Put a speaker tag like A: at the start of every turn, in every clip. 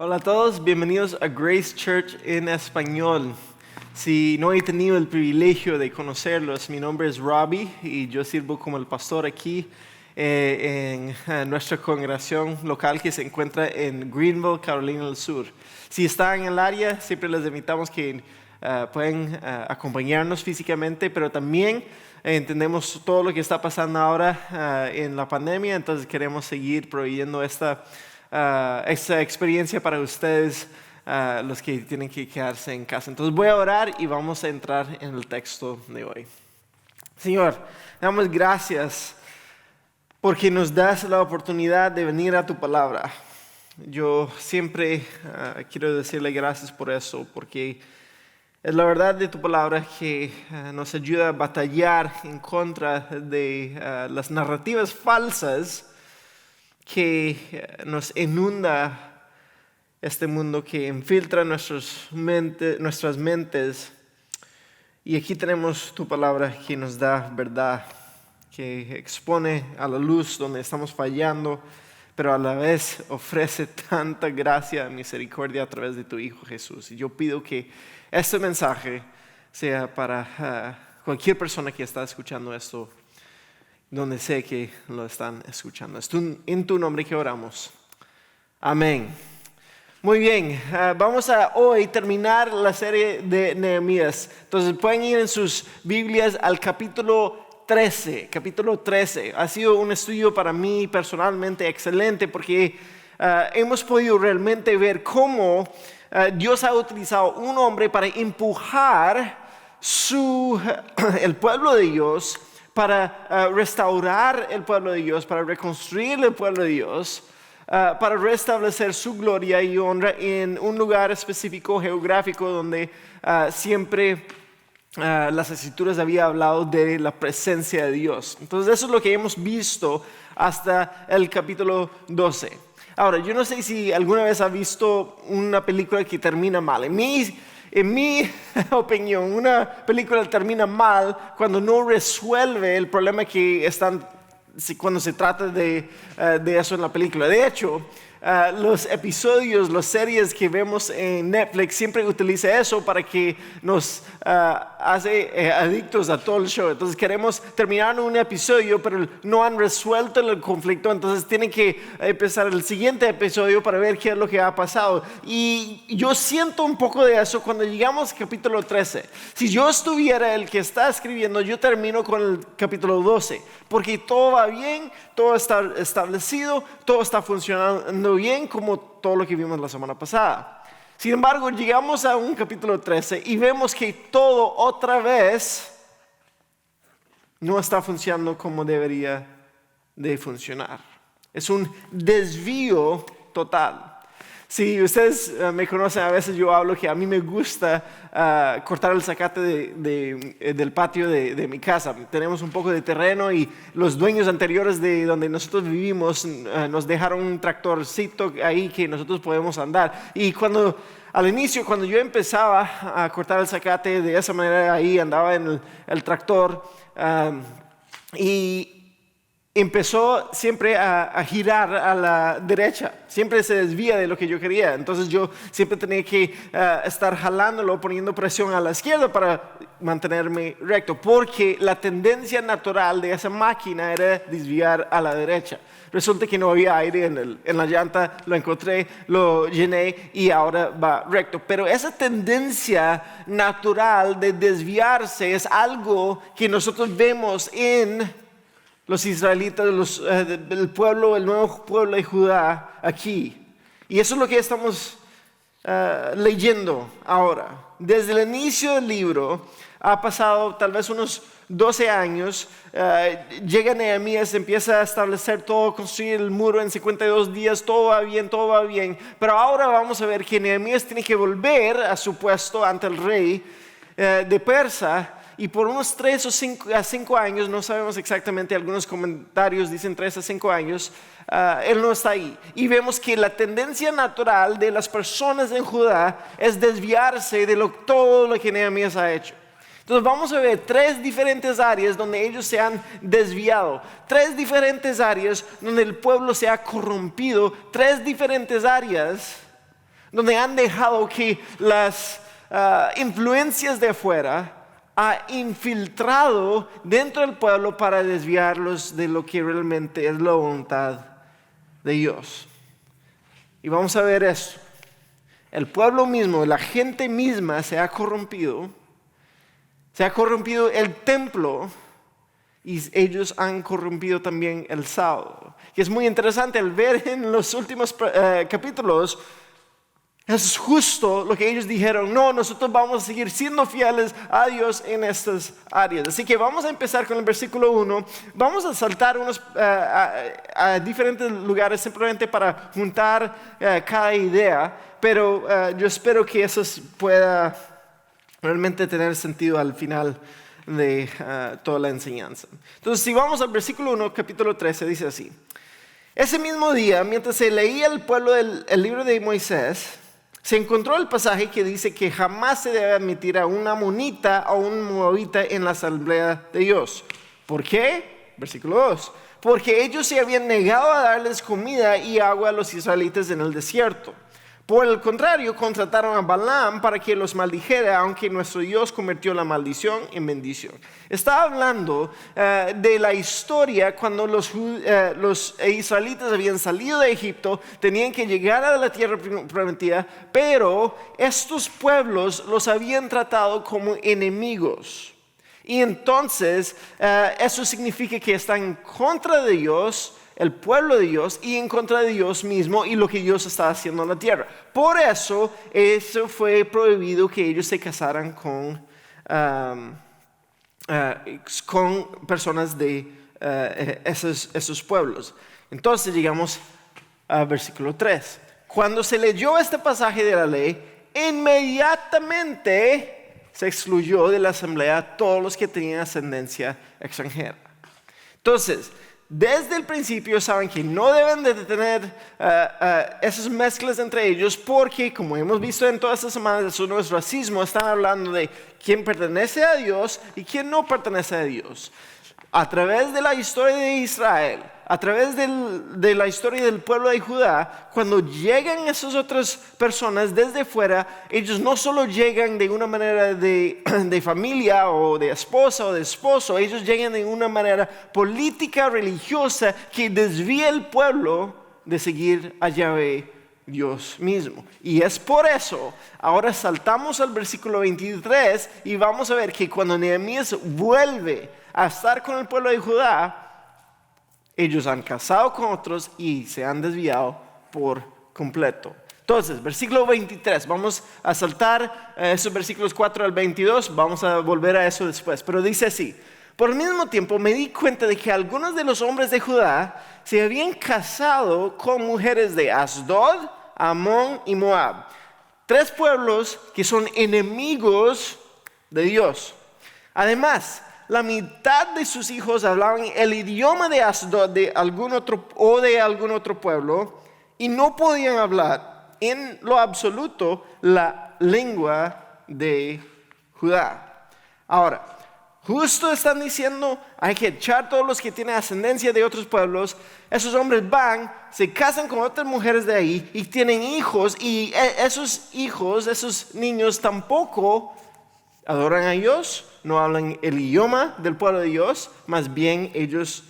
A: Hola a todos, bienvenidos a Grace Church en español. Si no he tenido el privilegio de conocerlos, mi nombre es Robbie y yo sirvo como el pastor aquí en nuestra congregación local que se encuentra en Greenville, Carolina del Sur. Si están en el área, siempre les invitamos que pueden acompañarnos físicamente, pero también entendemos todo lo que está pasando ahora en la pandemia, entonces queremos seguir proveyendo esta experiencia para ustedes, los que tienen que quedarse en casa. Entonces voy a orar y vamos a entrar en el texto de hoy. Señor, damos gracias porque nos das la oportunidad de venir a tu palabra. Yo siempre quiero decirle gracias por eso, porque es la verdad de tu palabra que nos ayuda a batallar en contra de las narrativas falsas que nos inunda este mundo, que infiltra nuestras mentes. Y aquí tenemos tu palabra que nos da verdad, que expone a la luz donde estamos fallando, pero a la vez ofrece tanta gracia y misericordia a través de tu Hijo Jesús. Y yo pido que este mensaje sea para cualquier persona que está escuchando esto, donde sé que lo están escuchando. Es en tu nombre que oramos. Amén. Muy bien, vamos a hoy terminar la serie de Nehemías. Entonces pueden ir en sus Biblias al capítulo 13. Capítulo 13. Ha sido un estudio para mí personalmente excelente porque hemos podido realmente ver cómo Dios ha utilizado un hombre para empujar el pueblo de Dios, para restaurar el pueblo de Dios, para reconstruir el pueblo de Dios, para restablecer su gloria y honra en un lugar específico geográfico donde siempre las escrituras había hablado de la presencia de Dios. Entonces eso es lo que hemos visto hasta el capítulo 12. Ahora, yo no sé si alguna vez has visto una película que termina mal. En mi opinión, una película termina mal cuando no resuelve el problema que están, cuando se trata de eso en la película. De hecho, los episodios, las series que vemos en Netflix siempre utiliza eso para que nos hace adictos a todo el show. Entonces queremos terminar un episodio, pero no han resuelto el conflicto, entonces tienen que empezar el siguiente episodio para ver qué es lo que ha pasado. Y yo siento un poco de eso cuando llegamos al capítulo 13. Si yo estuviera el que está escribiendo, yo termino con el capítulo 12, porque todo va bien, todo está establecido, todo está funcionando bien, como todo lo que vimos la semana pasada. Sin embargo, llegamos a un capítulo 13 y vemos que todo otra vez no está funcionando como debería de funcionar. Es un desvío total. Si ustedes me conocen, a veces yo hablo que a mí me gusta cortar el zacate del patio de mi casa. Tenemos un poco de terreno y los dueños anteriores de donde nosotros vivimos nos dejaron un tractorcito ahí que nosotros podemos andar. Y al inicio, cuando yo empezaba a cortar el zacate de esa manera, ahí andaba en el tractor y empezó siempre a girar a la derecha, siempre se desvía de lo que yo quería. Entonces yo siempre tenía que estar jalándolo, poniendo presión a la izquierda para mantenerme recto, porque la tendencia natural de esa máquina era desviar a la derecha. Resulta que no había aire en la llanta, lo encontré, lo llené y ahora va recto. Pero esa tendencia natural de desviarse es algo que nosotros vemos en los israelitas, el nuevo pueblo de Judá aquí. Y eso es lo que estamos leyendo ahora. Desde el inicio del libro ha pasado tal vez unos 12 años. Llega Nehemías, empieza a establecer todo, construir el muro en 52 días, todo va bien. Pero ahora vamos a ver que Nehemías tiene que volver a su puesto ante el rey de Persia. Y por unos 3 o 5 años, no sabemos exactamente, algunos comentarios dicen 3 a 5 años, él no está ahí. Y vemos que la tendencia natural de las personas en Judá es desviarse de todo lo que Nehemías ha hecho. Entonces vamos a ver 3 diferentes áreas donde ellos se han desviado, 3 diferentes áreas donde el pueblo se ha corrompido, 3 diferentes áreas donde han dejado que las influencias de afuera ha infiltrado dentro del pueblo para desviarlos de lo que realmente es la voluntad de Dios. Y vamos a ver esto. El pueblo mismo, la gente misma se ha corrompido el templo y ellos han corrompido también el sábado. Y es muy interesante el ver en los últimos capítulos. Es justo lo que ellos dijeron: no, nosotros vamos a seguir siendo fieles a Dios en estas áreas. Así que vamos a empezar con el versículo 1. Vamos a saltar a diferentes lugares simplemente para juntar cada idea. Pero yo espero que eso pueda realmente tener sentido al final de toda la enseñanza. Entonces, si vamos al versículo 1, capítulo 13, dice así: ese mismo día, mientras se leía el pueblo el libro de Moisés, se encontró el pasaje que dice que jamás se debe admitir a un amonita o un moabita en la asamblea de Dios. ¿Por qué? Versículo 2. Porque ellos se habían negado a darles comida y agua a los israelitas en el desierto. Por el contrario, contrataron a Balaam para que los maldijera, aunque nuestro Dios convirtió la maldición en bendición. Está hablando de la historia cuando los israelitas habían salido de Egipto, tenían que llegar a la tierra prometida, pero estos pueblos los habían tratado como enemigos. Y entonces eso significa que están en contra de Dios, el pueblo de Dios, y en contra de Dios mismo y lo que Dios está haciendo en la tierra. Por eso fue prohibido que ellos se casaran con personas de esos pueblos. Entonces llegamos al versículo 3. Cuando se leyó este pasaje de la ley, inmediatamente se excluyó de la asamblea a todos los que tenían ascendencia extranjera. Entonces, desde el principio saben que no deben de tener esas mezclas entre ellos, porque como hemos visto en todas estas semanas, eso no es racismo. Están hablando de quién pertenece a Dios y quién no pertenece a Dios. A través de la historia de Israel, a través de la historia del pueblo de Judá, cuando llegan esas otras personas desde fuera, ellos no solo llegan de una manera de familia o de esposa o de esposo, ellos llegan de una manera política, religiosa, que desvía el pueblo de seguir a Yahvé, Dios mismo. Y es por eso, ahora saltamos al versículo 23 y vamos a ver que cuando Nehemías vuelve a estar con el pueblo de Judá, ellos han casado con otros y se han desviado por completo. Entonces, versículo 23, vamos a saltar esos versículos 4 al 22, vamos a volver a eso después, pero dice así: por el mismo tiempo me di cuenta de que algunos de los hombres de Judá se habían casado con mujeres de Asdod, Amón y Moab, 3 pueblos que son enemigos de Dios. Además, la mitad de sus hijos hablaban el idioma de Asdod de algún otro pueblo y no podían hablar en lo absoluto la lengua de Judá. Ahora, justo están diciendo, hay que echar todos los que tienen ascendencia de otros pueblos. Esos hombres van, se casan con otras mujeres de ahí y tienen hijos, y esos hijos, esos niños tampoco adoran a Dios, no hablan el idioma del pueblo de Dios, más bien ellos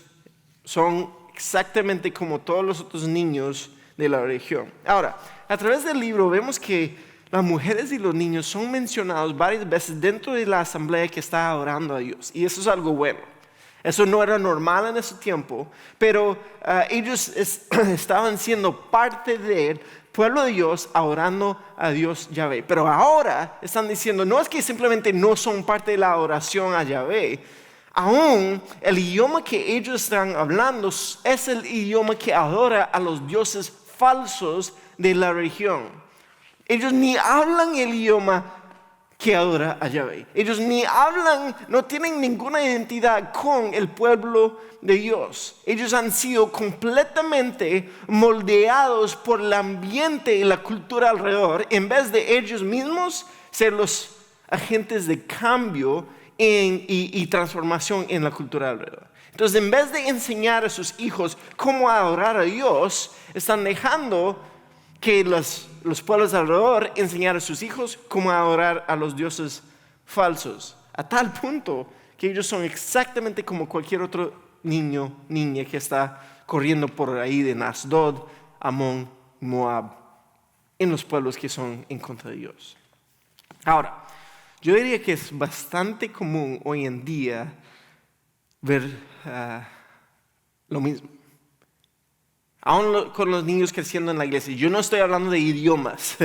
A: son exactamente como todos los otros niños de la región. Ahora, a través del libro vemos que las mujeres y los niños son mencionados varias veces dentro de la asamblea que está adorando a Dios, y eso es algo bueno. Eso no era normal en ese tiempo, pero ellos estaban siendo parte del pueblo de Dios, adorando a Dios Yahvé. Pero ahora están diciendo, no es que simplemente no son parte de la adoración a Yahvé, aún el idioma que ellos están hablando es el idioma que adora a los dioses falsos de la región. Ellos ni hablan el idioma que adora a Yahvé. Ellos ni hablan, no tienen ninguna identidad con el pueblo de Dios. Ellos han sido completamente moldeados por el ambiente y la cultura alrededor, en vez de ellos mismos ser los agentes de cambio y transformación en la cultura alrededor. Entonces, en vez de enseñar a sus hijos cómo adorar a Dios, están dejando que los pueblos alrededor enseñaron a sus hijos cómo adorar a los dioses falsos, a tal punto que ellos son exactamente como cualquier otro niño, niña que está corriendo por ahí de Asdod, Amón, Moab, en los pueblos que son en contra de Dios. Ahora, yo diría que es bastante común hoy en día ver lo mismo. Aún con los niños creciendo en la iglesia. Yo no estoy hablando de idiomas.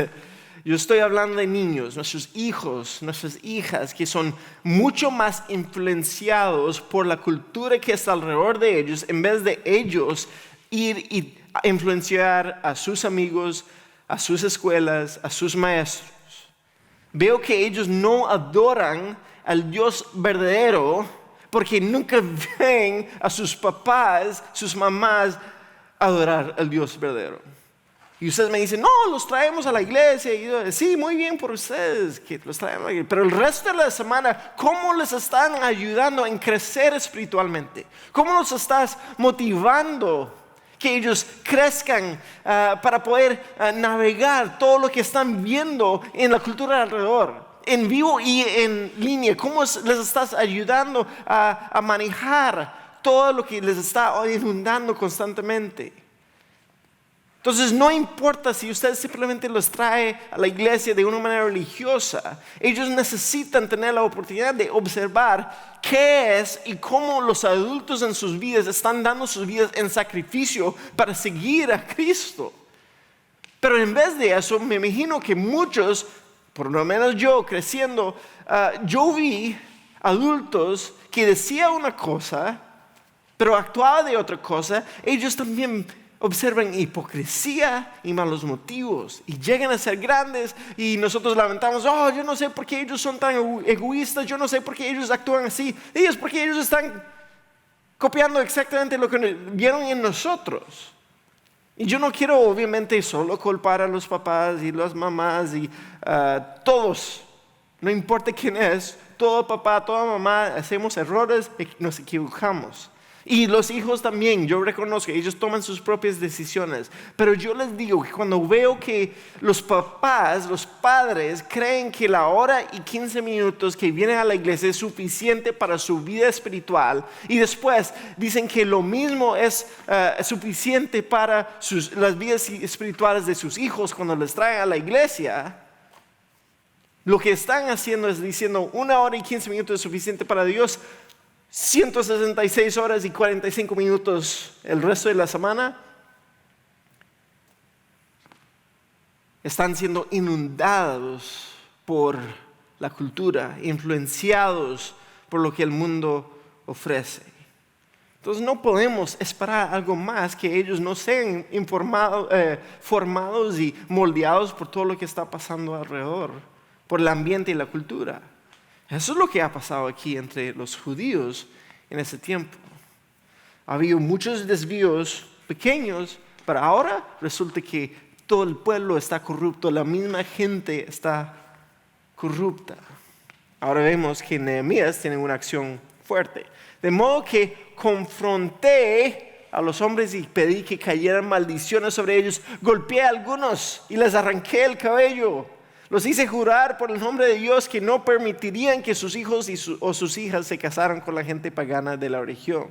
A: Yo estoy hablando de niños, nuestros hijos, nuestras hijas, que son mucho más influenciados por la cultura que está alrededor de ellos, en vez de ellos ir y influenciar a sus amigos, a sus escuelas, a sus maestros. Veo que ellos no adoran al Dios verdadero porque nunca ven a sus papás, sus mamás adorar al Dios verdadero. Y ustedes me dicen, no, los traemos a la iglesia. Y yo, sí, muy bien por ustedes que los traemos a la iglesia. Pero el resto de la semana, ¿cómo les están ayudando en crecer espiritualmente? ¿Cómo los estás motivando que ellos crezcan para poder navegar todo lo que están viendo en la cultura alrededor? En vivo y en línea, ¿cómo les estás ayudando a manejar todo lo que les está inundando constantemente? Entonces no importa si usted simplemente los trae a la iglesia de una manera religiosa, ellos necesitan tener la oportunidad de observar qué es y cómo los adultos en sus vidas están dando sus vidas en sacrificio para seguir a Cristo. Pero en vez de eso, me imagino que muchos, por lo menos yo creciendo, yo vi adultos que decían una cosa, pero actuaban de otra cosa. Ellos también observan hipocresía y malos motivos y llegan a ser grandes y nosotros lamentamos, oh, yo no sé por qué ellos son tan egoístas, yo no sé por qué ellos actúan así. Y es porque ellos están copiando exactamente lo que vieron en nosotros. Y yo no quiero obviamente solo culpar a los papás y las mamás y todos, no importa quién es, todo papá, toda mamá, hacemos errores y nos equivocamos. Y los hijos también, yo reconozco que ellos toman sus propias decisiones. Pero yo les digo que cuando veo que los papás, los padres, creen que la hora y 15 minutos que vienen a la iglesia es suficiente para su vida espiritual, y después dicen que lo mismo es suficiente para las vidas espirituales de sus hijos cuando les traen a la iglesia, lo que están haciendo es diciendo 1 hora y 15 minutos es suficiente para Dios, 166 horas y 45 minutos el resto de la semana. Están siendo inundados por la cultura, influenciados por lo que el mundo ofrece. Entonces no podemos esperar algo más que ellos no sean formados y moldeados por todo lo que está pasando alrededor, por el ambiente y la cultura. Eso es lo que ha pasado aquí entre los judíos en ese tiempo. Ha habido muchos desvíos pequeños, pero ahora resulta que todo el pueblo está corrupto, la misma gente está corrupta. Ahora vemos que Nehemías tiene una acción fuerte. De modo que confronté a los hombres y pedí que cayeran maldiciones sobre ellos. Golpeé a algunos y les arranqué el cabello. Los hice jurar por el nombre de Dios que no permitirían que sus hijos o sus hijas se casaran con la gente pagana de la región.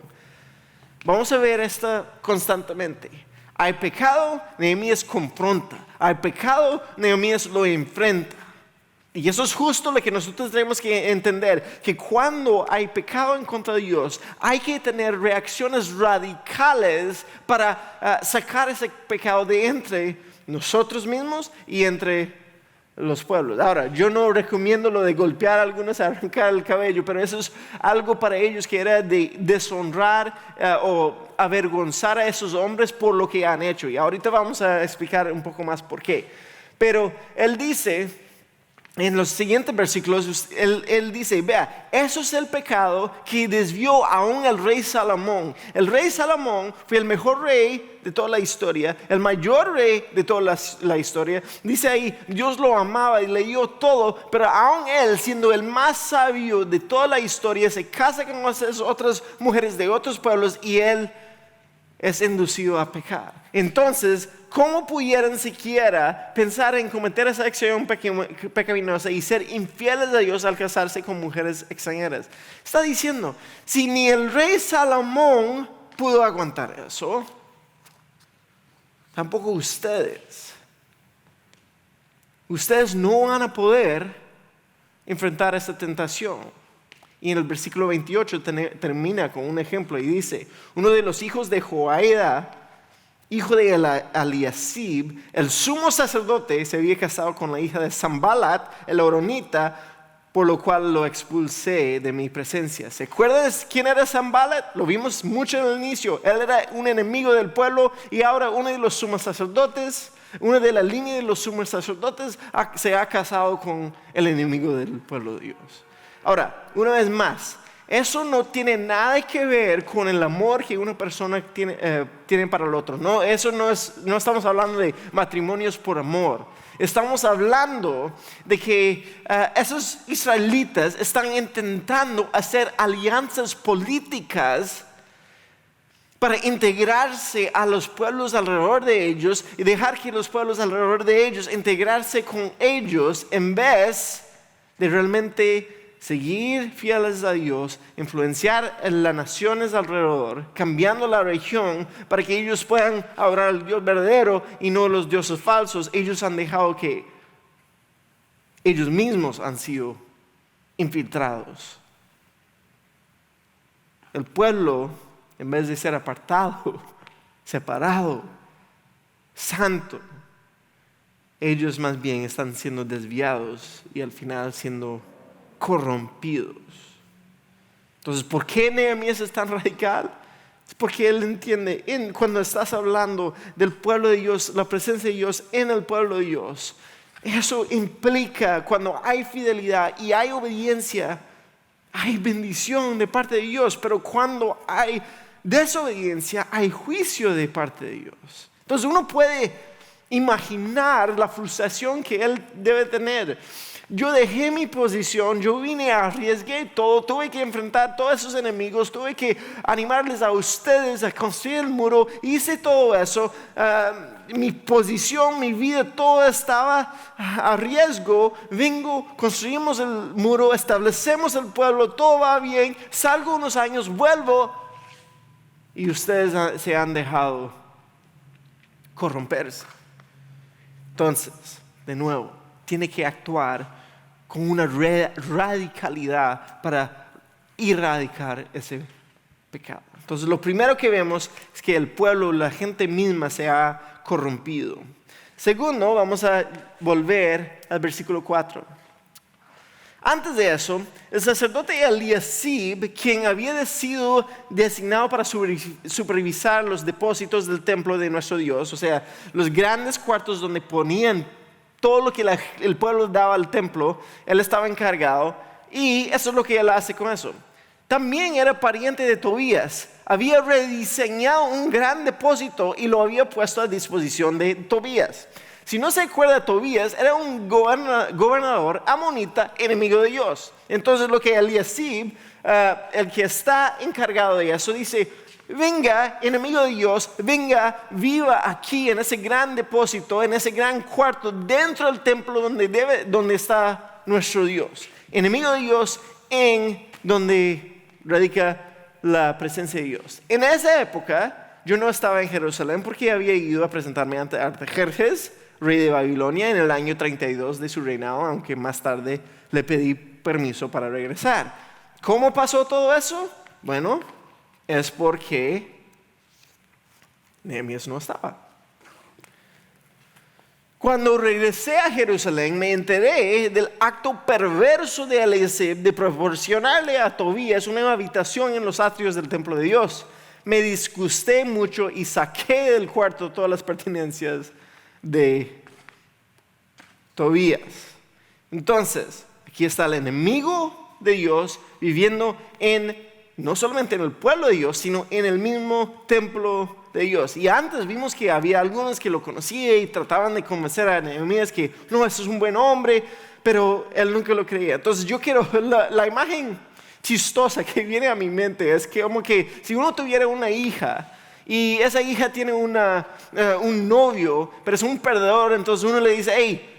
A: Vamos a ver esto constantemente. Hay pecado, Nehemías confronta. Hay pecado, Nehemías lo enfrenta. Y eso es justo lo que nosotros tenemos que entender, que cuando hay pecado en contra de Dios, hay que tener reacciones radicales para sacar ese pecado de entre nosotros mismos y entre los pueblos. Ahora, yo no recomiendo lo de golpear a algunos, arrancar el cabello, pero eso es algo para ellos que era de deshonrar o avergonzar a esos hombres por lo que han hecho. Y ahorita vamos a explicar un poco más por qué. Pero él dice, en los siguientes versículos, él dice, vea, eso es el pecado que desvió aún el rey Salomón. El rey Salomón fue el mejor rey de toda la historia, el mayor rey de toda la historia. Dice ahí, Dios lo amaba y le dio todo, pero aún él, siendo el más sabio de toda la historia, se casa con esas otras mujeres de otros pueblos y él es inducido a pecar. Entonces ¿cómo pudieran siquiera pensar en cometer esa acción pecaminosa y ser infieles a Dios al casarse con mujeres extranjeras? Está diciendo, si ni el rey Salomón pudo aguantar eso, tampoco ustedes. Ustedes no van a poder enfrentar esta tentación. Y en el versículo 28 termina con un ejemplo y dice, uno de los hijos de Joiada, hijo de Eliasib, el sumo sacerdote, se había casado con la hija de Sanballat, el horonita, por lo cual lo expulsé de mi presencia. ¿Se acuerdan quién era Sanballat? Lo vimos mucho en el inicio. Él era un enemigo del pueblo y ahora uno de los sumos sacerdotes, uno de la línea de los sumos sacerdotes, se ha casado con el enemigo del pueblo de Dios. Ahora, una vez más, eso no tiene nada que ver con el amor que una persona tiene para el otro. No, no estamos hablando de matrimonios por amor. Estamos hablando de que esos israelitas están intentando hacer alianzas políticas para integrarse a los pueblos alrededor de ellos y dejar que los pueblos alrededor de ellos integrarse con ellos en vez de realmente seguir fieles a Dios, influenciar en las naciones alrededor, cambiando la región para que ellos puedan adorar al Dios verdadero y no los dioses falsos. Ellos han dejado que ellos mismos han sido infiltrados. El pueblo, en vez de ser apartado, separado, santo, ellos más bien están siendo desviados y al final siendo corrompidos. Entonces, ¿por qué Nehemías es tan radical? Es porque él entiende, cuando estás hablando del pueblo de Dios, la presencia de Dios en el pueblo de Dios, eso implica cuando hay fidelidad y hay obediencia, hay bendición de parte de Dios, pero cuando hay desobediencia, hay juicio de parte de Dios. Entonces uno puede imaginar la frustración que él debe tener. Yo dejé mi posición, yo vine, arriesgué todo, tuve que enfrentar todos esos enemigos, tuve que animarles a ustedes a construir el muro, hice todo eso, mi posición, mi vida, todo estaba a riesgo. Vengo, construimos el muro, establecemos el pueblo, todo va bien, salgo unos años, vuelvo y ustedes se han dejado corromperse. Entonces, de nuevo, tiene que actuar con una radicalidad para erradicar ese pecado. Entonces, lo primero que vemos es que el pueblo, la gente misma se ha corrompido. Segundo, vamos a volver al versículo 4. Antes de eso, el sacerdote Eliasib, quien había sido designado para supervisar los depósitos del templo de nuestro Dios, o sea, los grandes cuartos donde ponían todo lo que el pueblo daba al templo, él estaba encargado, y eso es lo que él hace con eso. También era pariente de Tobías, había rediseñado un gran depósito y lo había puesto a disposición de Tobías. Si no se acuerda, Tobías era un gobernador amonita, enemigo de Dios. Entonces lo que Eliasib, el que está encargado de eso, dice: venga, enemigo de Dios, venga, viva aquí en ese gran depósito, en ese gran cuarto dentro del templo donde está nuestro Dios. Enemigo de Dios en donde radica la presencia de Dios. En esa época yo no estaba en Jerusalén porque había ido a presentarme ante Artajerjes, rey de Babilonia, en el año 32 de su reinado, aunque más tarde le pedí permiso para regresar. ¿Cómo pasó todo eso? Bueno, es porque Nehemías no estaba. Cuando regresé a Jerusalén, me enteré del acto perverso de Eliasib de proporcionarle a Tobías una habitación en los atrios del templo de Dios. Me disgusté mucho y saqué del cuarto todas las pertenencias de Tobías. Entonces, aquí está el enemigo de Dios viviendo no solamente en el pueblo de Dios, sino en el mismo templo de Dios. Y antes vimos que había algunos que lo conocían y trataban de convencer a Nehemías que no, este es un buen hombre, pero él nunca lo creía. Entonces yo quiero, la imagen chistosa que viene a mi mente es que como que si uno tuviera una hija Y esa hija tiene un novio, pero es un perdedor. Entonces uno le dice, hey,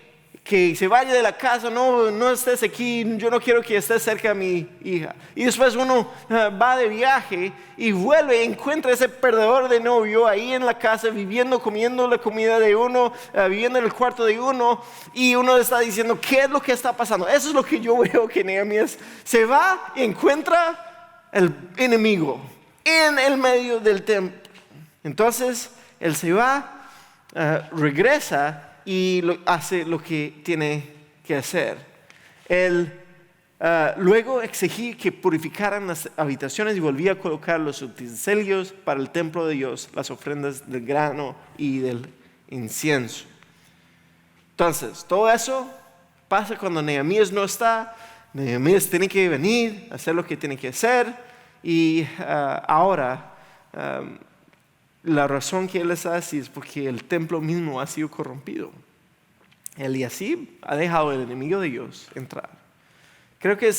A: que se vaya de la casa, no estés aquí, yo no quiero que estés cerca de mi hija. Y después uno va de viaje y vuelve y encuentra ese perdedor de novio ahí en la casa, viviendo, comiendo la comida de uno, viviendo en el cuarto de uno, y uno le está diciendo, ¿qué es lo que está pasando? Eso es lo que yo veo que Nehemías se va y encuentra el enemigo en el medio del templo. Entonces él se va, regresa y hace lo que tiene que hacer. Él luego exigí que purificaran las habitaciones y volvía a colocar los utensilios para el templo de Dios, las ofrendas del grano y del incienso. Entonces, todo eso pasa cuando Nehemías no está. Nehemías tiene que venir, hacer lo que tiene que hacer, y ahora la razón que él está así es porque el templo mismo ha sido corrompido. Eliasib ha dejado al enemigo de Dios entrar. Creo que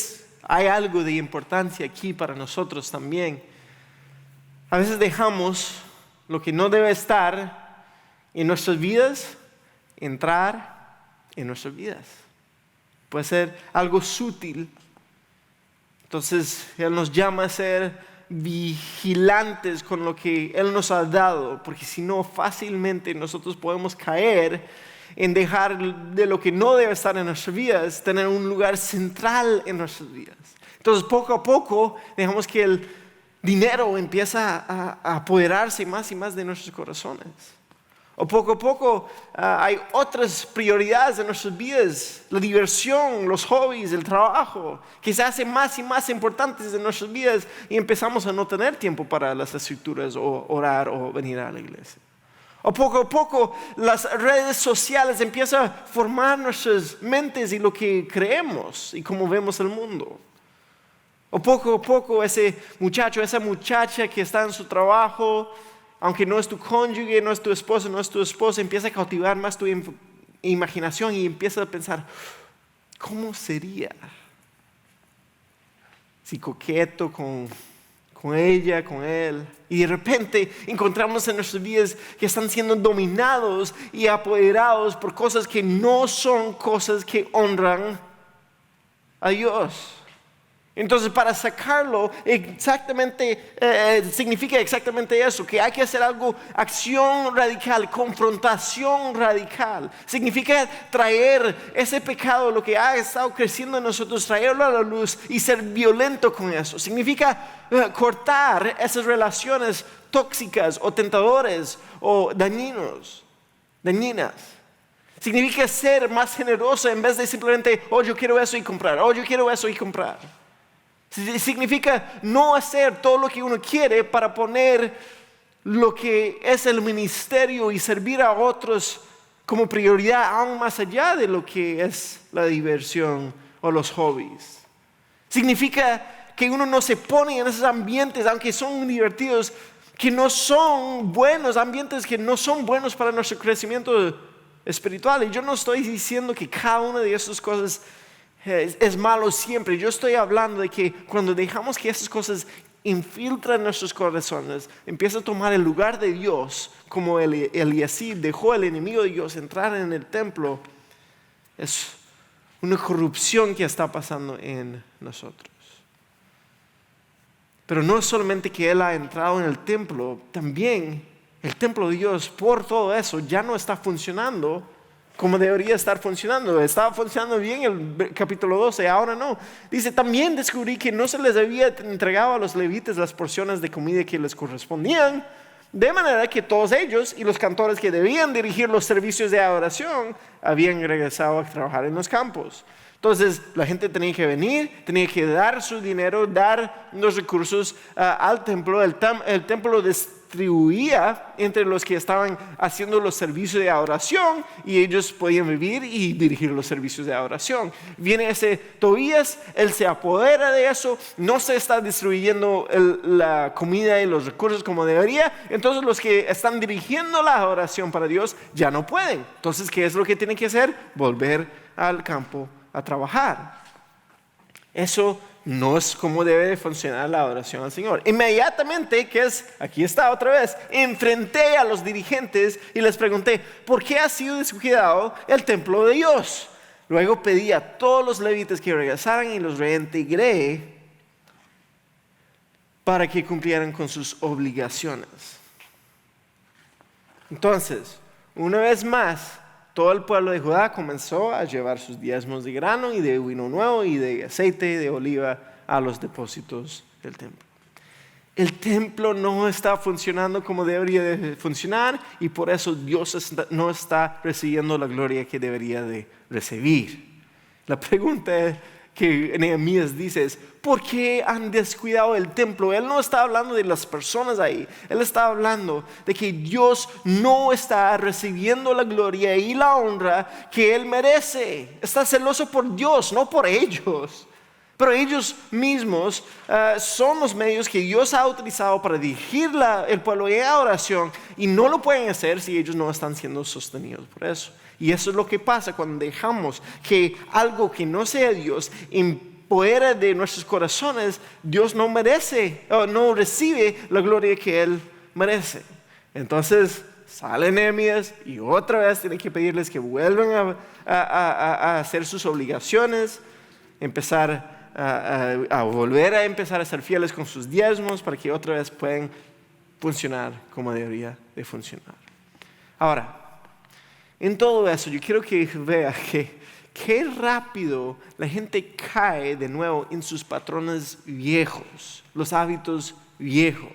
A: hay algo de importancia aquí para nosotros también. A veces dejamos lo que no debe estar en nuestras vidas entrar en nuestras vidas. Puede ser algo sutil. Entonces Él nos llama a ser vigilantes con lo que Él nos ha dado, porque si no, fácilmente nosotros podemos caer en dejar de lo que no debe estar en nuestras vidas, tener un lugar central en nuestras vidas. Entonces poco a poco dejamos que el dinero empieza a apoderarse más y más de nuestros corazones. O poco a poco hay otras prioridades de nuestras vidas, la diversión, los hobbies, el trabajo, que se hacen más y más importantes en nuestras vidas, y empezamos a no tener tiempo para las escrituras o orar o venir a la iglesia. O poco a poco las redes sociales empiezan a formar nuestras mentes y lo que creemos y cómo vemos el mundo. O poco a poco ese muchacho, esa muchacha que está en su trabajo, aunque no es tu cónyuge, no es tu esposo, no es tu esposa, empieza a cautivar más tu imaginación y empieza a pensar, ¿cómo sería si coqueto con ella, con él? Y de repente encontramos en nuestras vidas que están siendo dominados y apoderados por cosas que no son cosas que honran a Dios. Entonces, para sacarlo, significa exactamente eso, que hay que hacer algo, acción radical, confrontación radical. Significa traer ese pecado, lo que ha estado creciendo en nosotros, traerlo a la luz y ser violento con eso. Significa cortar esas relaciones tóxicas o tentadores o dañinas. Significa ser más generoso en vez de simplemente, yo quiero eso y comprar, yo quiero eso y comprar. Significa no hacer todo lo que uno quiere para poner lo que es el ministerio y servir a otros como prioridad aún más allá de lo que es la diversión o los hobbies. Significa que uno no se pone en esos ambientes, aunque son divertidos, que no son buenos, ambientes que no son buenos para nuestro crecimiento espiritual. Y yo no estoy diciendo que cada una de esas cosas es malo siempre. Yo estoy hablando de que cuando dejamos que esas cosas infiltran nuestros corazones, empieza a tomar el lugar de Dios, como Eliasib dejó al enemigo de Dios entrar en el templo, es una corrupción que está pasando en nosotros. Pero no solamente que Él ha entrado en el templo, también el templo de Dios, por todo eso, ya no está funcionando como debería estar funcionando. Estaba funcionando bien el capítulo 12, ahora no. Dice, también descubrí que no se les había entregado a los levitas las porciones de comida que les correspondían, de manera que todos ellos y los cantores que debían dirigir los servicios de adoración habían regresado a trabajar en los campos. Entonces la gente tenía que venir, tenía que dar su dinero, dar los recursos al templo. El templo distribuía entre los que estaban haciendo los servicios de adoración, y ellos podían vivir y dirigir los servicios de adoración. Viene ese Tobías, él se apodera de eso, no se está distribuyendo la comida y los recursos como debería. Entonces los que están dirigiendo la adoración para Dios ya no pueden. Entonces, ¿qué es lo que tienen que hacer? Volver al campo a trabajar. Eso no es como debe de funcionar la adoración al Señor. Inmediatamente, aquí está otra vez, enfrenté a los dirigentes y les pregunté, ¿por qué ha sido descuidado el templo de Dios? Luego pedí a todos los levitas que regresaran y los reintegré para que cumplieran con sus obligaciones. Entonces, una vez más, todo el pueblo de Judá comenzó a llevar sus diezmos de grano y de vino nuevo y de aceite de oliva a los depósitos del templo. El templo no está funcionando como debería de funcionar y por eso Dios no está recibiendo la gloria que debería de recibir. La pregunta que Nehemías dice es, ¿por qué han descuidado el templo? Él no está hablando de las personas ahí. Él está hablando de que Dios no está recibiendo la gloria y la honra que Él merece. Está celoso por Dios, no por ellos. Pero ellos mismos son los medios que Dios ha utilizado para dirigir el pueblo en oración y no lo pueden hacer si ellos no están siendo sostenidos por eso. Y eso es lo que pasa cuando dejamos que algo que no sea Dios empodere de nuestros corazones. Dios no merece o no recibe la gloria que Él merece. Entonces sale Nehemías y otra vez tiene que pedirles que vuelvan a hacer sus obligaciones, empezar a volver a empezar a ser fieles con sus diezmos para que otra vez puedan funcionar como debería de funcionar. Ahora, en todo eso, yo quiero que vea que qué rápido la gente cae de nuevo en sus patrones viejos, los hábitos viejos.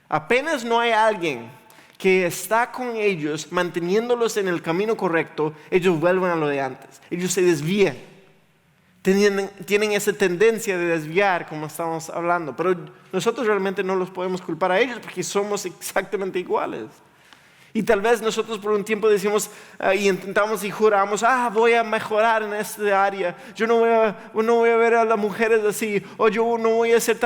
A: Apenas no hay alguien que está con ellos, manteniéndolos en el camino correcto, ellos vuelven a lo de antes, ellos se desvían. Tienen esa tendencia de desviar, como estamos hablando, pero nosotros realmente no los podemos culpar a ellos porque somos exactamente iguales. Y tal vez nosotros por un tiempo decimos y intentamos y juramos, voy a mejorar en esta área. Yo no voy a ver a las mujeres así, o yo no voy a ser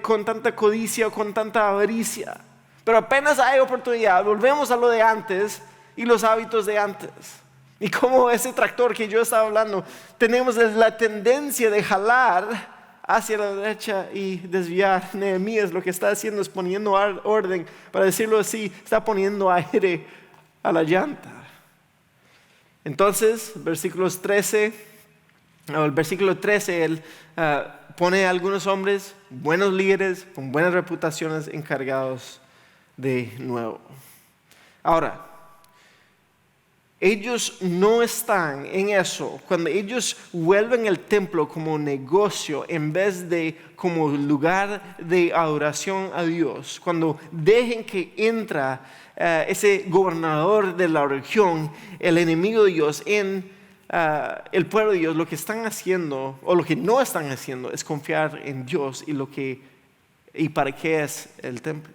A: con tanta codicia o con tanta avaricia. Pero apenas hay oportunidad, volvemos a lo de antes y los hábitos de antes. Y como ese tractor que yo estaba hablando, tenemos la tendencia de jalar hacia la derecha y desviar. Nehemías lo que está haciendo es poniendo orden, para decirlo así, está poniendo aire a la llanta. Entonces, el versículo 13, él pone a algunos hombres, buenos líderes, con buenas reputaciones, encargados de nuevo. Ahora, ellos no están en eso. Cuando ellos vuelven el templo como negocio en vez de como lugar de adoración a Dios, cuando dejen que entra ese gobernador de la región, el enemigo de Dios, en el pueblo de Dios, lo que están haciendo o lo que no están haciendo es confiar en Dios y para qué es el templo.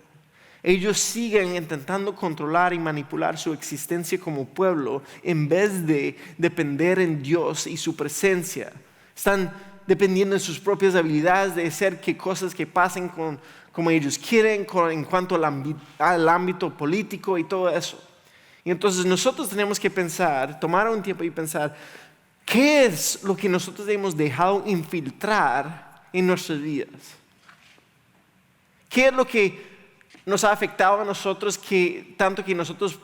A: Ellos siguen intentando controlar y manipular su existencia como pueblo en vez de depender en Dios y su presencia. Están dependiendo de sus propias habilidades de hacer que cosas que pasen como ellos quieren en cuanto al ámbito político y todo eso. Y entonces nosotros tenemos que tomar un tiempo y pensar, ¿qué es lo que nosotros hemos dejado infiltrar en nuestras vidas? ¿Qué es lo que nos ha afectado a nosotros tanto que nosotros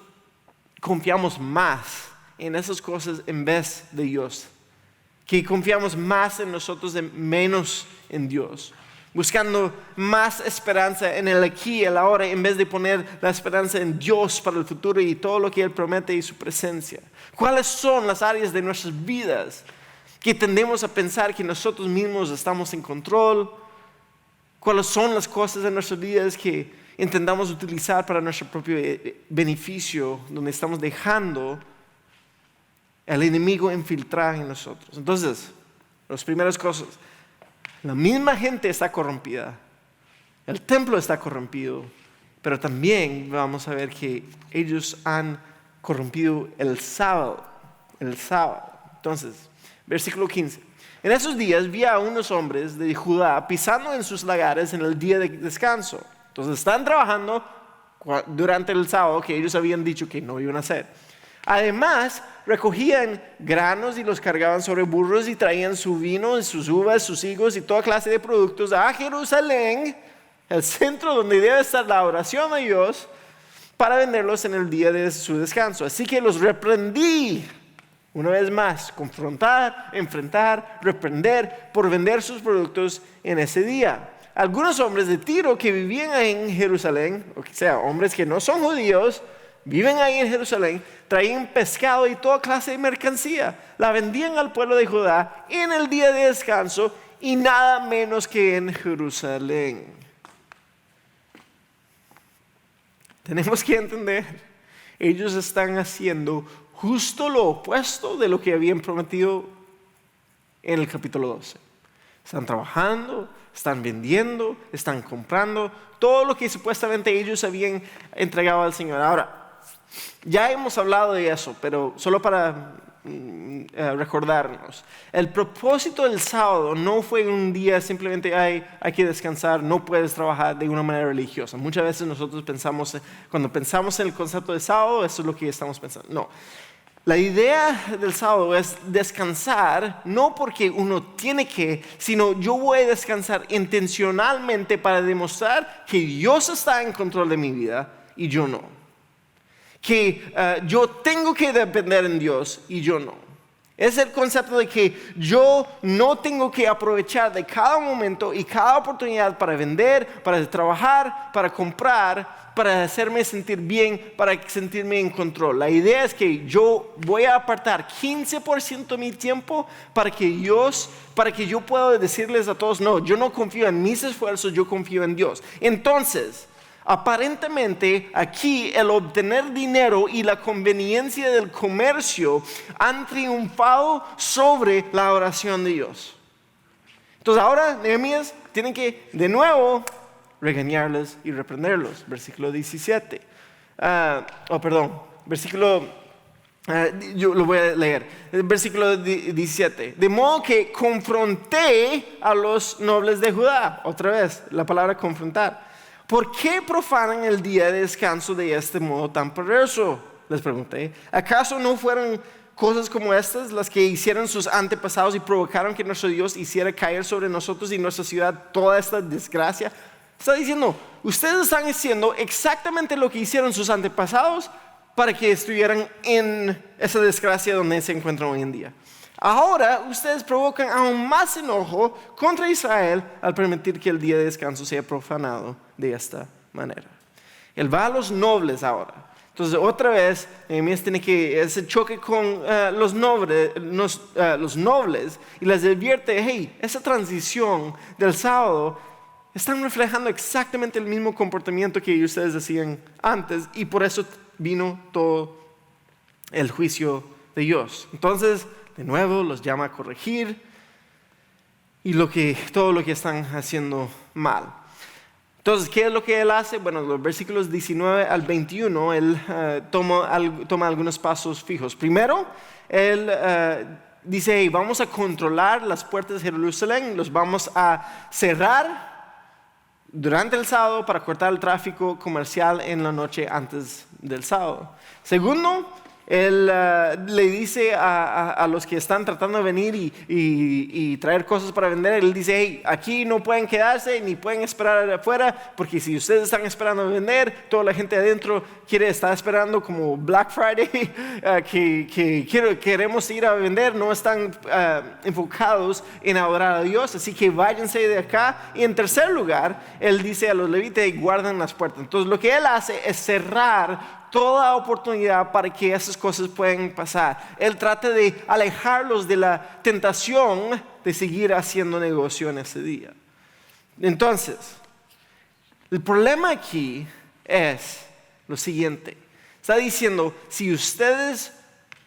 A: confiamos más en esas cosas en vez de Dios? Que confiamos más en nosotros y menos en Dios. Buscando más esperanza en el aquí y el ahora en vez de poner la esperanza en Dios para el futuro y todo lo que Él promete y su presencia. ¿Cuáles son las áreas de nuestras vidas que tendemos a pensar que nosotros mismos estamos en control? ¿Cuáles son las cosas en nuestras vidas que intentamos utilizar para nuestro propio beneficio, donde estamos dejando el enemigo infiltrar en nosotros? Entonces, las primeras cosas, la misma gente está corrompida, el templo está corrompido, pero también vamos a ver que ellos han corrompido el sábado. Entonces, versículo 15. En esos días vi a unos hombres de Judá pisando en sus lagares en el día de descanso. Entonces están trabajando durante el sábado que ellos habían dicho que no iban a hacer. Además, recogían granos y los cargaban sobre burros y traían su vino, sus uvas, sus higos y toda clase de productos a Jerusalén, el centro donde debe estar la oración a Dios, para venderlos en el día de su descanso. Así que los reprendí. Una vez más, confrontar, enfrentar, reprender por vender sus productos en ese día. Algunos hombres de Tiro que vivían ahí en Jerusalén, o sea, hombres que no son judíos, viven ahí en Jerusalén, traían pescado y toda clase de mercancía. La vendían al pueblo de Judá en el día de descanso y nada menos que en Jerusalén. Tenemos que entender, ellos están haciendo justo lo opuesto de lo que habían prometido en el capítulo 12. Están trabajando, están vendiendo, están comprando, todo lo que supuestamente ellos habían entregado al Señor. Ahora, ya hemos hablado de eso, pero solo para recordarnos. El propósito del sábado no fue un día simplemente hay que descansar, no puedes trabajar de una manera religiosa. Muchas veces nosotros pensamos, cuando pensamos en el concepto de sábado, eso es lo que estamos pensando. No. La idea del sábado es descansar, no porque uno tiene que, sino yo voy a descansar intencionalmente para demostrar que Dios está en control de mi vida y yo no. Que yo tengo que depender en Dios y yo no. Es el concepto de que yo no tengo que aprovechar de cada momento y cada oportunidad para vender, para trabajar, para comprar, para hacerme sentir bien, para sentirme en control. La idea es que yo voy a apartar 15% de mi tiempo para que yo pueda decirles a todos, no, yo no confío en mis esfuerzos, yo confío en Dios. Entonces, aparentemente aquí el obtener dinero y la conveniencia del comercio han triunfado sobre la oración de Dios. Entonces ahora Nehemías tiene que de nuevo regañarles y reprenderlos. Versículo 17. Yo lo voy a leer. Versículo 17. De modo que confronté a los nobles de Judá. Otra vez, la palabra confrontar. ¿Por qué profanan el día de descanso de este modo tan perverso? Les pregunté. ¿Acaso no fueron cosas como estas las que hicieron sus antepasados y provocaron que nuestro Dios hiciera caer sobre nosotros y nuestra ciudad toda esta desgracia? Está diciendo, ustedes están haciendo exactamente lo que hicieron sus antepasados para que estuvieran en esa desgracia donde se encuentran hoy en día. Ahora ustedes provocan aún más enojo contra Israel al permitir que el día de descanso sea profanado de esta manera. Él va a los nobles ahora. Entonces otra vez Nehemías tiene que ese choque con los nobles y les advierte, hey, esa transición del sábado están reflejando exactamente el mismo comportamiento que ustedes hacían antes y por eso vino todo el juicio de Dios. Entonces de nuevo los llama a corregir y todo lo que están haciendo mal. Entonces, ¿qué es lo que él hace? Bueno, los versículos 19 al 21, él toma algunos pasos fijos. Primero, él dice, hey, vamos a controlar las puertas de Jerusalén, los vamos a cerrar durante el sábado para cortar el tráfico comercial en la noche antes del sábado. Segundo, él le dice a los que están tratando de venir y traer cosas para vender, él dice, hey, aquí no pueden quedarse ni pueden esperar afuera, porque si ustedes están esperando vender, toda la gente adentro está esperando como Black Friday, que queremos ir a vender, no están enfocados en adorar a Dios, así que váyanse de acá. Y en tercer lugar, él dice a los levitas, guarden las puertas. Entonces lo que él hace es cerrar toda oportunidad para que esas cosas puedan pasar. Él trata de alejarlos de la tentación de seguir haciendo negocio en ese día. Entonces, el problema aquí es lo siguiente. Está diciendo, si ustedes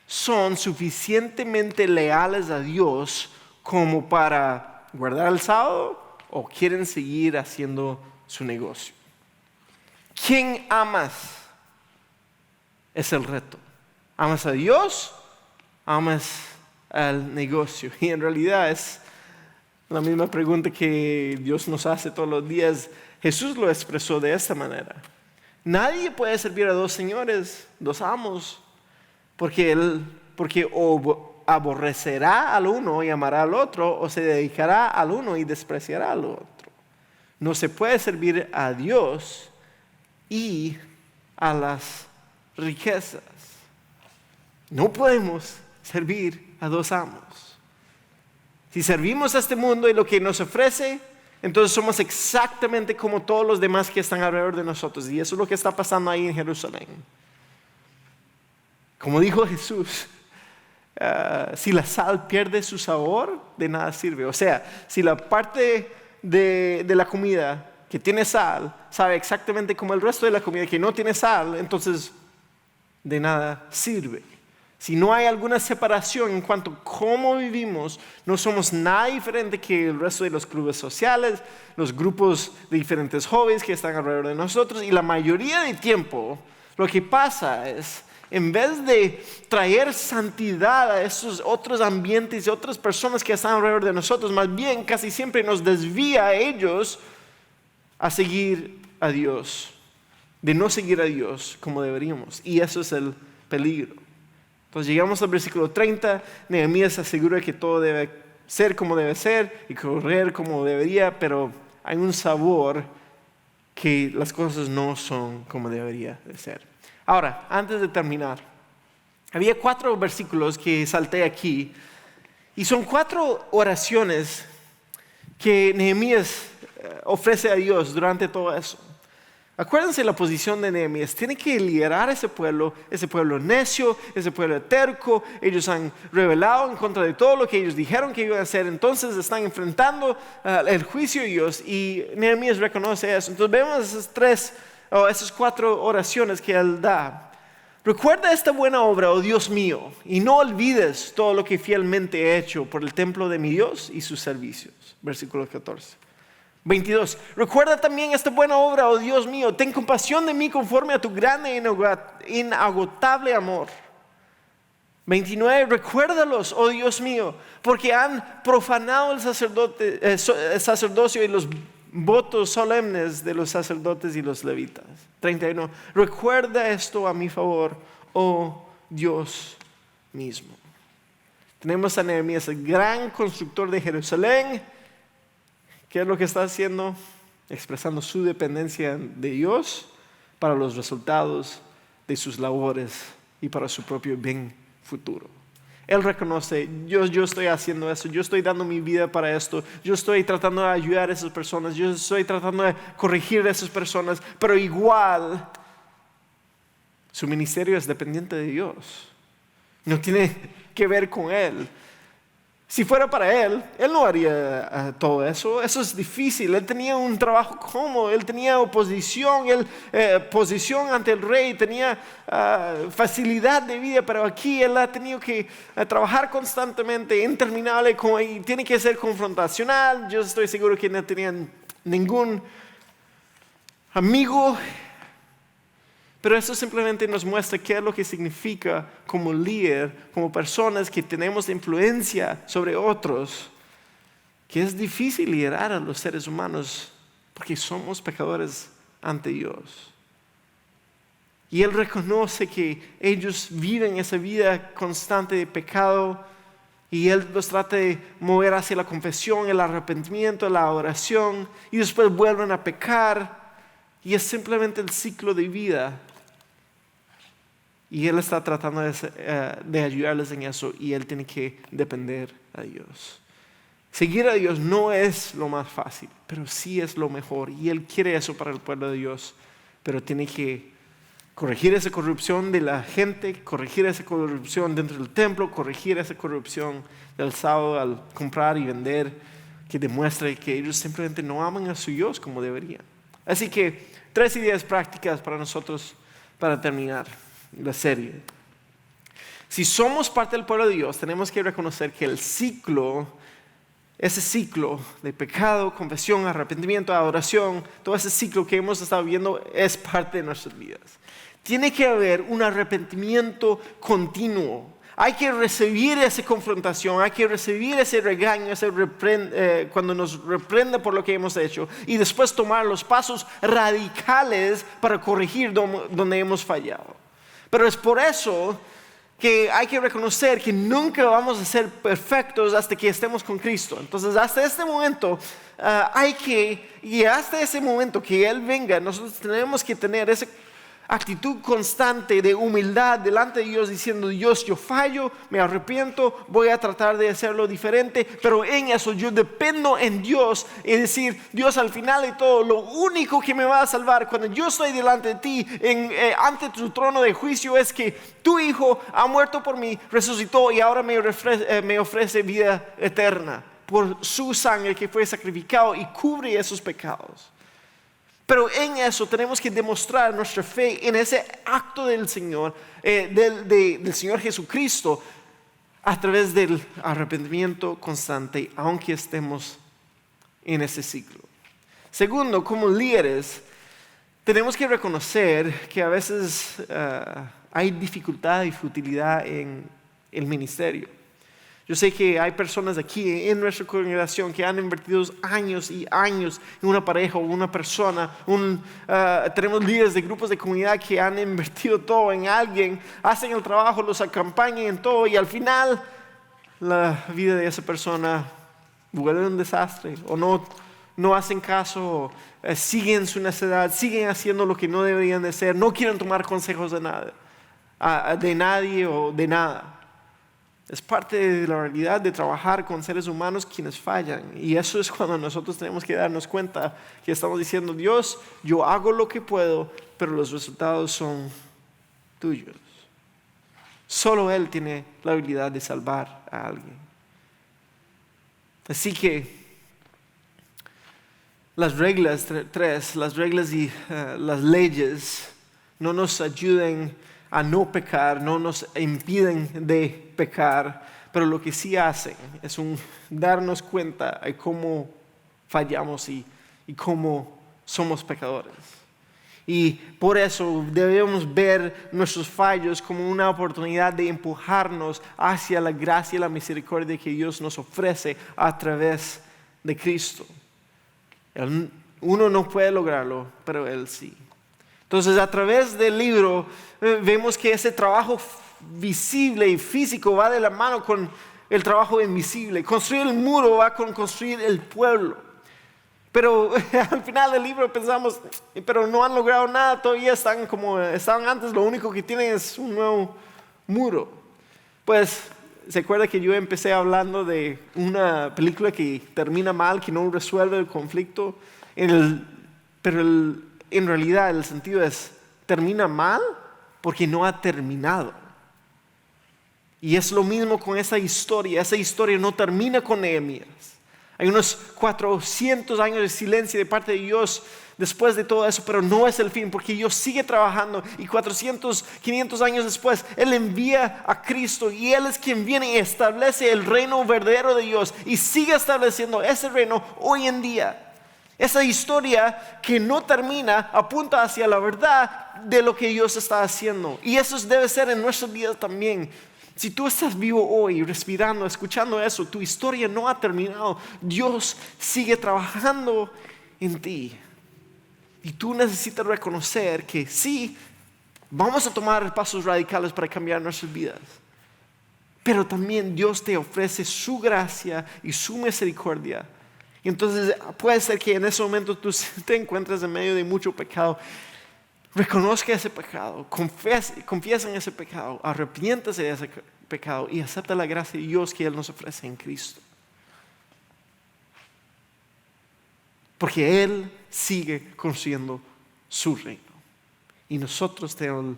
A: son suficientemente leales a Dios como para guardar el sábado o quieren seguir haciendo su negocio. ¿Quién amas? Es el reto. ¿Amas a Dios? ¿Amas al negocio? Y en realidad es la misma pregunta que Dios nos hace todos los días. Jesús lo expresó de esta manera. Nadie puede servir a dos señores, dos amos. porque o aborrecerá al uno y amará al otro, o se dedicará al uno y despreciará al otro. No se puede servir a Dios y a las riquezas. No podemos servir a dos amos. Si servimos a este mundo y lo que nos ofrece, entonces somos exactamente como todos los demás que están alrededor de nosotros. Y eso es lo que está pasando ahí en Jerusalén. Como dijo Jesús, si la sal pierde su sabor, de nada sirve. O sea, si la parte de la comida que tiene sal sabe exactamente como el resto de la comida que no tiene sal, entonces de nada sirve. Si no hay alguna separación en cuanto a cómo vivimos, no somos nada diferente que el resto de los clubes sociales, los grupos de diferentes hobbies que están alrededor de nosotros. Y la mayoría del tiempo, lo que pasa es, en vez de traer santidad a esos otros ambientes y otras personas que están alrededor de nosotros, más bien casi siempre nos desvía a ellos a seguir a Dios, de no seguir a Dios como deberíamos. Y eso es el peligro. Entonces llegamos al versículo 30, Nehemías se asegura que todo debe ser como debe ser y correr como debería, pero hay un sabor que las cosas no son como debería de ser. Ahora, antes de terminar, había 4 versículos que salté aquí y son 4 oraciones que Nehemías ofrece a Dios durante todo eso. Acuérdense la posición de Nehemías. Tiene que liderar ese pueblo necio, ese pueblo terco. Ellos han rebelado en contra de todo lo que ellos dijeron que iban a hacer. Entonces están enfrentando el juicio de Dios y Nehemías reconoce eso. Entonces vemos esas 4 oraciones que él da. Recuerda esta buena obra, oh Dios mío, y no olvides todo lo que fielmente he hecho por el templo de mi Dios y sus servicios. Versículo 14. 22. Recuerda también esta buena obra, oh Dios mío, ten compasión de mí conforme a tu grande e inagotable amor. 29. Recuérdalos, oh Dios mío, porque han profanado el sacerdocio y los votos solemnes de los sacerdotes y los levitas. 31. Recuerda esto a mi favor, oh Dios mismo. Tenemos a Nehemías, el gran constructor de Jerusalén. ¿Qué es lo que está haciendo? Expresando su dependencia de Dios para los resultados de sus labores y para su propio bien futuro. Él reconoce, yo estoy haciendo esto, yo estoy dando mi vida para esto, yo estoy tratando de ayudar a esas personas, yo estoy tratando de corregir a esas personas, pero igual su ministerio es dependiente de Dios. No tiene que ver con él. Si fuera para él no haría todo eso. Eso es difícil. Él tenía un trabajo cómodo, él tenía oposición, posición ante el rey, tenía facilidad de vida, pero aquí él ha tenido que trabajar constantemente, interminable, y tiene que ser confrontacional. Yo estoy seguro que no tenían ningún amigo. Pero eso simplemente nos muestra qué es lo que significa como líder, como personas que tenemos influencia sobre otros, que es difícil liderar a los seres humanos porque somos pecadores ante Dios. Y Él reconoce que ellos viven esa vida constante de pecado y Él los trata de mover hacia la confesión, el arrepentimiento, la oración, y después vuelven a pecar. Y es simplemente el ciclo de vida. Y Él está tratando de ayudarles en eso, y Él tiene que depender a Dios. Seguir a Dios no es lo más fácil, pero sí es lo mejor. Y Él quiere eso para el pueblo de Dios. Pero tiene que corregir esa corrupción de la gente, corregir esa corrupción dentro del templo, corregir esa corrupción del sábado al comprar y vender, que demuestra que ellos simplemente no aman a su Dios como deberían. Así que 3 ideas prácticas para nosotros para terminar la serie. Si somos parte del pueblo de Dios, tenemos que reconocer que ese ciclo de pecado, confesión, arrepentimiento, adoración, todo ese ciclo que hemos estado viendo es parte de nuestras vidas. Tiene que haber un arrepentimiento continuo. Hay que recibir esa confrontación, hay que recibir ese regaño, cuando nos reprende por lo que hemos hecho, y después tomar los pasos radicales para corregir donde hemos fallado. Pero es por eso que hay que reconocer que nunca vamos a ser perfectos hasta que estemos con Cristo. Entonces, hasta este momento, y hasta ese momento que Él venga, nosotros tenemos que tener esa actitud constante de humildad delante de Dios, diciendo: Dios, yo fallo, me arrepiento, voy a tratar de hacerlo diferente, pero en eso yo dependo en Dios, y decir: Dios, al final de todo, lo único que me va a salvar cuando yo estoy delante de ti, ante tu trono de juicio, es que tu Hijo ha muerto por mí, resucitó y ahora me ofrece vida eterna por su sangre que fue sacrificado y cubre esos pecados. Pero en eso tenemos que demostrar nuestra fe en ese acto del Señor, del Señor Jesucristo, a través del arrepentimiento constante, aunque estemos en ese ciclo. Segundo, como líderes, tenemos que reconocer que a veces hay dificultad y futilidad en el ministerio. Yo sé que hay personas aquí en nuestra congregación que han invertido años y años en una pareja o una persona. Tenemos líderes de grupos de comunidad que han invertido todo en alguien, hacen el trabajo, los acompañan en todo, y al final la vida de esa persona vuelve un desastre, o no hacen caso, siguen su necedad, siguen haciendo lo que no deberían de hacer, no quieren tomar consejos de nadie o de nada. Es parte de la realidad de trabajar con seres humanos quienes fallan. Y eso es cuando nosotros tenemos que darnos cuenta que estamos diciendo: Dios, yo hago lo que puedo, pero los resultados son tuyos. Solo Él tiene la habilidad de salvar a alguien. Así que las reglas y las leyes no nos ayuden a no pecar, no nos impiden de pecar, pero lo que sí hacen es darnos cuenta de cómo fallamos y cómo somos pecadores. Y por eso debemos ver nuestros fallos como una oportunidad de empujarnos hacia la gracia y la misericordia que Dios nos ofrece a través de Cristo. Uno no puede lograrlo, pero Él sí. Entonces, a través del libro vemos que ese trabajo visible y físico va de la mano con el trabajo invisible. Construir el muro va con construir el pueblo. Pero al final del libro pensamos: pero no han logrado nada, todavía están como estaban antes, lo único que tienen es un nuevo muro. Pues, ¿se acuerda que yo empecé hablando de una película que termina mal, que no resuelve el conflicto? En realidad el sentido es: termina mal porque no ha terminado. Y es lo mismo con esa historia no termina con Nehemías. Hay unos 400 años de silencio de parte de Dios después de todo eso, pero no es el fin, porque Dios sigue trabajando, y 400, 500 años después Él envía a Cristo, y Él es quien viene y establece el reino verdadero de Dios, y sigue estableciendo ese reino hoy en día. Esa historia que no termina apunta hacia la verdad de lo que Dios está haciendo, y eso debe ser en nuestras vidas también. Si tú estás vivo hoy, respirando, escuchando eso, tu historia no ha terminado. Dios sigue trabajando en ti. Y tú necesitas reconocer que sí, vamos a tomar pasos radicales para cambiar nuestras vidas. Pero también Dios te ofrece su gracia y su misericordia. Y entonces puede ser que en ese momento tú te encuentres en medio de mucho pecado. Reconozca ese pecado, confiesa en ese pecado, arrepiéntase de ese pecado y acepta la gracia de Dios que Él nos ofrece en Cristo. Porque Él sigue construyendo su reino. Y nosotros tenemos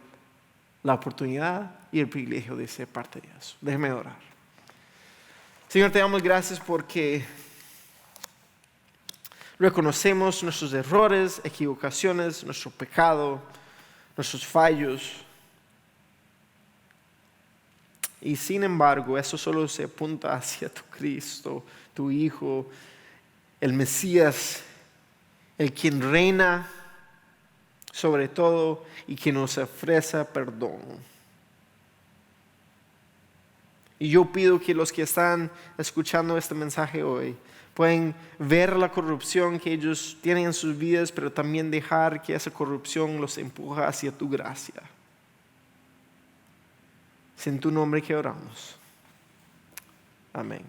A: la oportunidad y el privilegio de ser parte de eso. Déjeme orar. Señor, te damos gracias porque reconocemos nuestros errores, equivocaciones, nuestro pecado, nuestros fallos. Y sin embargo, eso solo se apunta hacia tu Cristo, tu Hijo, el Mesías, el quien reina sobre todo y que nos ofrece perdón. Y yo pido que los que están escuchando este mensaje hoy pueden ver la corrupción que ellos tienen en sus vidas, pero también dejar que esa corrupción los empuja hacia tu gracia. Es en tu nombre que oramos. Amén.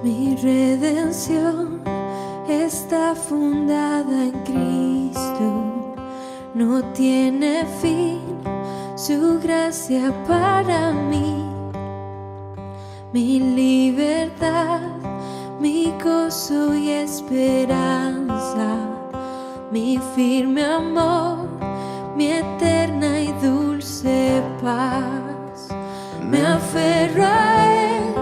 B: Mi redención está fundada en Cristo, no tiene fin su gracia para mí. Mi libertad, mi gozo y esperanza, mi firme amor, mi eterna y dulce paz. Me aferro a Él,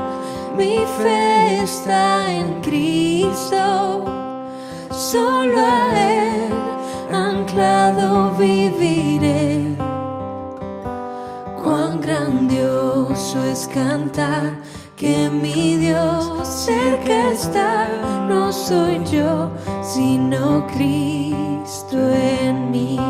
B: mi fe está en Cristo, solo a Él anclado viviré. Cuán grandioso es cantar que mi Dios cerca está. No soy yo, sino Cristo en mí.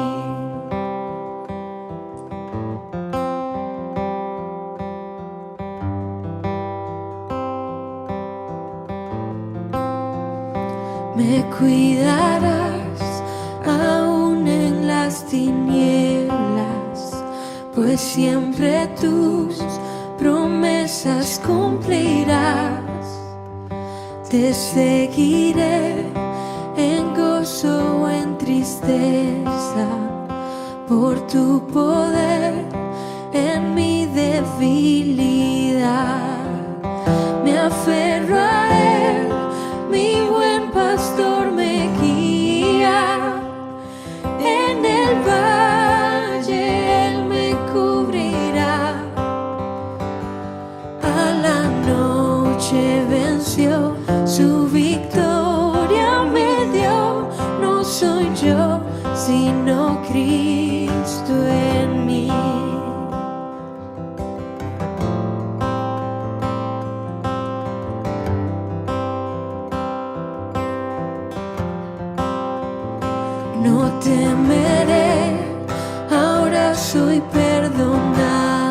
B: Me cuidarás aún en las tinieblas, pues siempre tus promesas cumplirás. Te seguiré en gozo o en tristeza, por tu poder en mi debilidad. Me aferro a Él, mi buen pastor me guía. En el valle Él me cubrirá. A la noche venció, su victoria me dio. No soy yo, sino Cristo en mí. No temeré, ahora soy perdonado.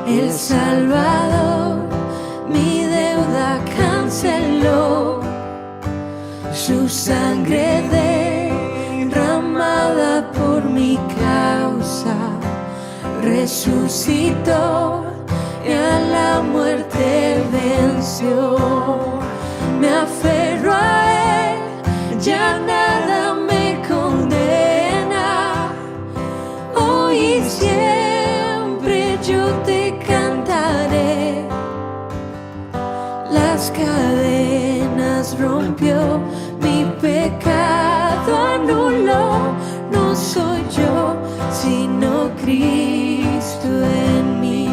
B: El Salvador mi deuda canceló. Su sangre derramada por mi causa resucitó y a la muerte venció. Me aferro a Él, ya nada me condena. Hoy y siempre yo te cantaré. Las cadenas rompió, mi pecado anuló. No soy yo, sino Cristo en mí.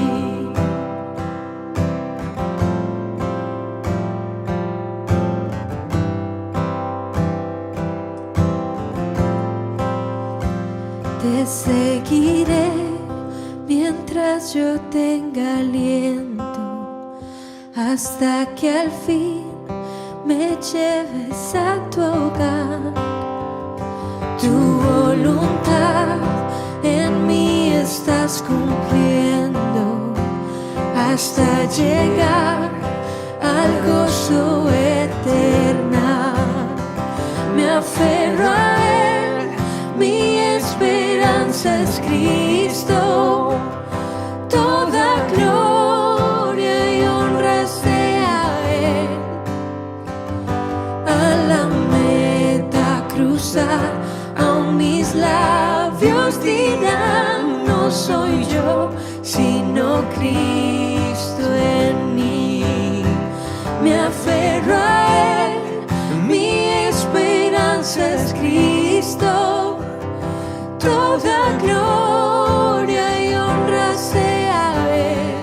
B: Te seguiré mientras yo tenga aliento, hasta que al fin me lleves a tu hogar. Tu voluntad en mí estás cumpliendo, hasta llegar al gozo eterno. Me aferro a Él, mi esperanza es Cristo. Toda gloria y honra sea a Él. A la meta cruzar, aún mis labios dirán: no soy yo, sino Cristo en mí. Me aferro a Él, mi esperanza es Cristo. Toda gloria y honra sea a Él.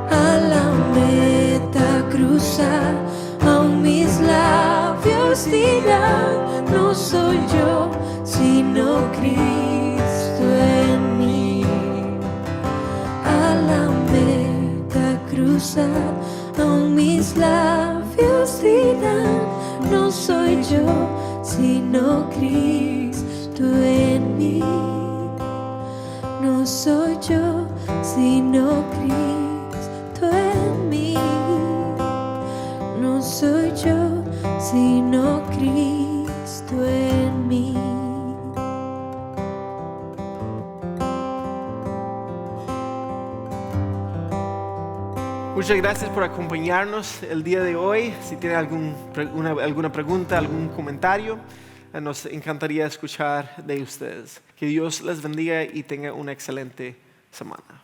B: A la meta cruzar, aún mis labios dirán: no soy yo, sino Cristo en mí. A la meta cruzar, aún mis labios dirán: no soy yo, sino Cristo en mí. No soy yo, sino Cristo en mí.
A: Muchas gracias por acompañarnos el día de hoy. Si tienen alguna pregunta, algún comentario, nos encantaría escuchar de ustedes. Que Dios les bendiga y tenga una excelente semana.